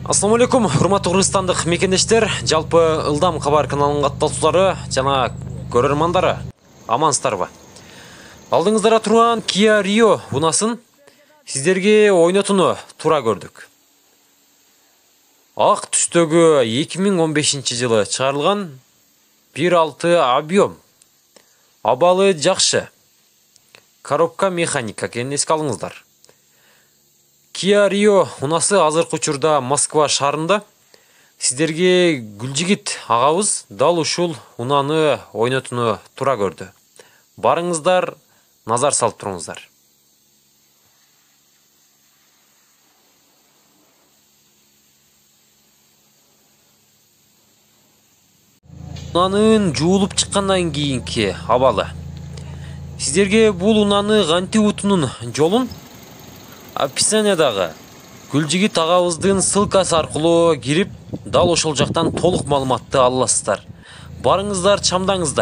Ассаламу алейкум, урматтуу кыргызстандык мекендештер, жалпы ылдам кабар каналынын каттоочулары жана көрөрмандары, амансыздарбы? Алдыңыздара турган Kia Rio унасын сиздерге ойнотууну туура көрдүк. Ак түстөгү 2015-жылы чыгарылган 1.6 объем. Абалы жакшы. Коробка механика экенин эске алыңыздар. Kia Rio унасы азыркы учурда Москва шаарында. Сиздерге Гүлжигит агабыз дал ушул унаны ойнотууну туура көрдү. Барыңыздар, назар салып туруңуздар. Унанын жуулуп чыккандан кийинки абалы. Сиздерге бул унаны кантип утунун жолун описаниядагы Гүлжигит агабыздын ссылкасы аркылуу кирип, дал ошол жактан толук маалыматты аласыздар. Барыңыздар, чамдаңыздар.